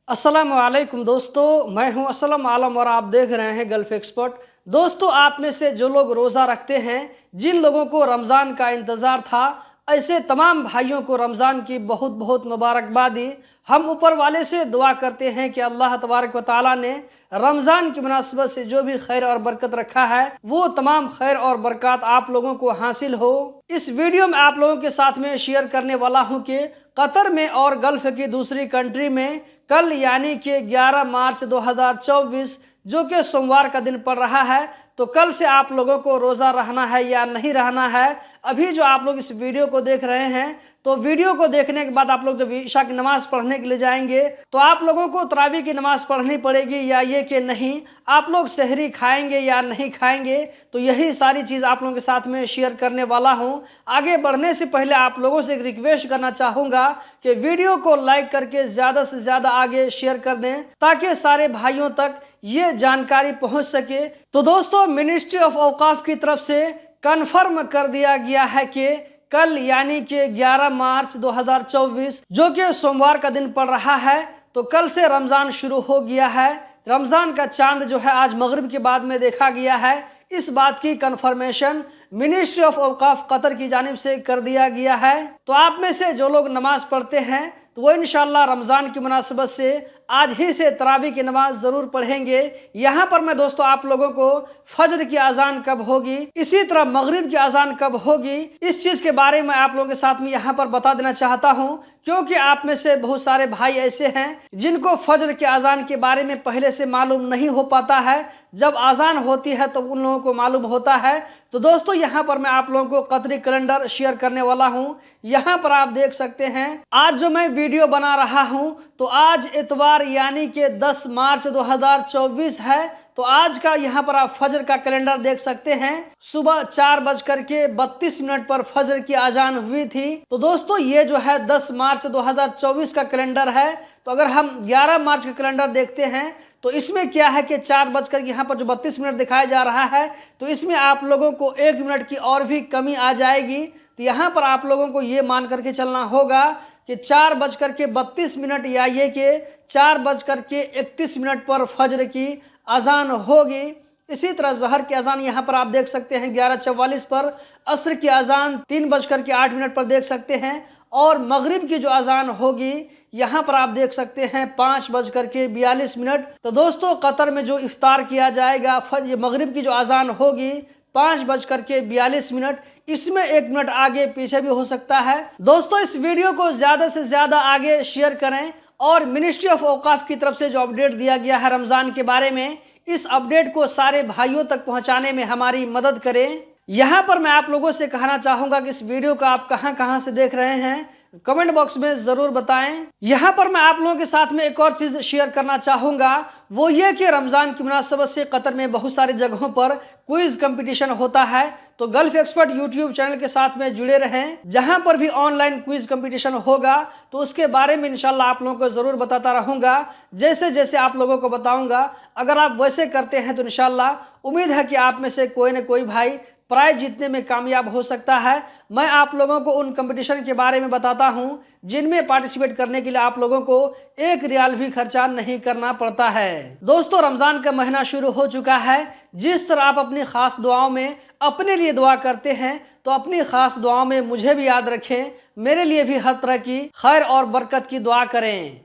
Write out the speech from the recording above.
अस्सलाम वालेकुम दोस्तों, मैं हूं असलम आलम और आप देख रहे हैं गल्फ एक्सपर्ट। दोस्तों, आप में से जो लोग रोज़ा रखते हैं, जिन लोगों को रमज़ान का इंतज़ार था, ऐसे तमाम भाइयों को रमज़ान की बहुत बहुत मुबारकबादी। हम ऊपर वाले से दुआ करते हैं कि अल्लाह तबारक व तआला ने रमज़ान की मुनासिबत से जो भी खैर और बरकत रखा है, वो तमाम खैर और बरकत आप लोगों को हासिल हो। इस वीडियो में आप लोगों के साथ में शेयर करने वाला हूँ कि कतर में और गल्फ की दूसरी कंट्री में कल यानी कि 11 मार्च 2024 जो कि सोमवार का दिन पड़ रहा है, तो कल से आप लोगों को रोज़ा रहना है या नहीं रहना है। अभी जो आप लोग इस वीडियो को देख रहे हैं, तो वीडियो को देखने के बाद आप लोग जब ईशा की नमाज पढ़ने के लिए जाएंगे, तो आप लोगों को तरावी की नमाज पढ़नी पड़ेगी या ये कि नहीं, आप लोग सहरी खाएंगे या नहीं खाएंगे, तो यही सारी चीज़ आप लोगों के साथ में शेयर करने वाला हूं। आगे बढ़ने से पहले आप लोगों से एक रिक्वेस्ट करना चाहूँगा कि वीडियो को लाइक करके ज़्यादा से ज़्यादा आगे शेयर कर दें, ताकि सारे भाइयों तक ये जानकारी पहुँच सके। तो दोस्तों, मिनिस्ट्री ऑफ औकाफ की तरफ से कन्फर्म कर दिया गया है कि कल यानी कि 11 मार्च 2024 जो कि सोमवार का दिन पड़ रहा है, तो कल से रमज़ान शुरू हो गया है। रमज़ान का चांद जो है आज मगरिब के बाद में देखा गया है। इस बात की कन्फर्मेशन मिनिस्ट्री ऑफ औकाफ कतर की जानिब से कर दिया गया है। तो आप में से जो लोग नमाज पढ़ते हैं, तो वो इंशाल्लाह रमज़ान की मुनासिबत से आज ही से तरावी की नमाज ज़रूर पढ़ेंगे। यहाँ पर मैं दोस्तों आप लोगों को फजर की अजान कब होगी, इसी तरह मगरिब की अजान कब होगी, इस चीज़ के बारे में आप लोगों के साथ में यहाँ पर बता देना चाहता हूँ, क्योंकि आप में से बहुत सारे भाई ऐसे हैं जिनको फजर की अजान के बारे में पहले से मालूम नहीं हो पाता है। जब अजान होती है तो उन लोगों को मालूम होता है। तो दोस्तों, यहाँ पर मैं आप लोगों को कतरी कैलेंडर शेयर करने वाला हूँ। यहाँ पर आप देख सकते हैं, आज जो मैं वीडियो बना रहा हूँ, तो आज इतवार यानी कि 10 मार्च 2024 है। तो आज का यहाँ पर आप फजर का कैलेंडर देख सकते हैं। सुबह 4:32 पर फजर की अजान हुई थी। तो दोस्तों, ये जो है 10 मार्च 2024 का कैलेंडर है। तो अगर हम 11 मार्च का कैलेंडर देखते हैं, तो इसमें क्या है कि 4 यहाँ पर जो 32 दिखाया जा रहा है, तो इसमें आप लोगों को 1 मिनट की और भी कमी आ जाएगी। तो यहाँ पर आप लोगों को ये मान करके चलना होगा कि 4:32 या ये कि 4:31 पर फजर की अजान होगी। इसी तरह जहर की अजान यहाँ पर आप देख सकते हैं 11:44 पर, असर की अजान 3:08 पर देख सकते हैं, और मगरिब की जो अजान होगी यहाँ पर आप देख सकते हैं 5:42। तो दोस्तों, कतर में जो इफ्तार किया जाएगा, ये मगरिब की जो अजान होगी 5:42, इसमें 1 मिनट आगे पीछे भी हो सकता है। दोस्तों, इस वीडियो को ज़्यादा से ज़्यादा आगे शेयर करें, और मिनिस्ट्री ऑफ औकाफ की तरफ से जो अपडेट दिया गया है रमज़ान के बारे में, इस अपडेट को सारे भाइयों तक पहुंचाने में हमारी मदद करें। यहाँ पर मैं आप लोगों से कहना चाहूँगा कि इस वीडियो को आप कहाँ से देख रहे हैं, कमेंट बॉक्स में ज़रूर बताएं। यहाँ पर मैं आप लोगों के साथ में एक और चीज़ शेयर करना चाहूँगा, वो ये कि रमज़ान की मुनासिबत से कतर में बहुत सारी जगहों पर क्विज़ कंपटीशन होता है। तो गल्फ एक्सपर्ट यूट्यूब चैनल के साथ में जुड़े रहें। जहाँ पर भी ऑनलाइन क्विज़ कंपटीशन होगा, तो उसके बारे में इंशाल्लाह आप लोगों को ज़रूर बताता रहूँगा। जैसे जैसे आप लोगों को बताऊँगा, अगर आप वैसे करते हैं तो इंशाल्लाह उम्मीद है कि आप में से कोई न कोई भाई प्राइज जीतने में कामयाब हो सकता है। मैं आप लोगों को उन कंपटीशन के बारे में बताता हूं जिनमें पार्टिसिपेट करने के लिए आप लोगों को 1 रियाल भी खर्चा नहीं करना पड़ता है। दोस्तों, रमज़ान का महीना शुरू हो चुका है। जिस तरह आप अपनी खास दुआओं में अपने लिए दुआ करते हैं, तो अपनी खास दुआओं में मुझे भी याद रखें, मेरे लिए भी हर तरह की खैर और बरकत की दुआ करें।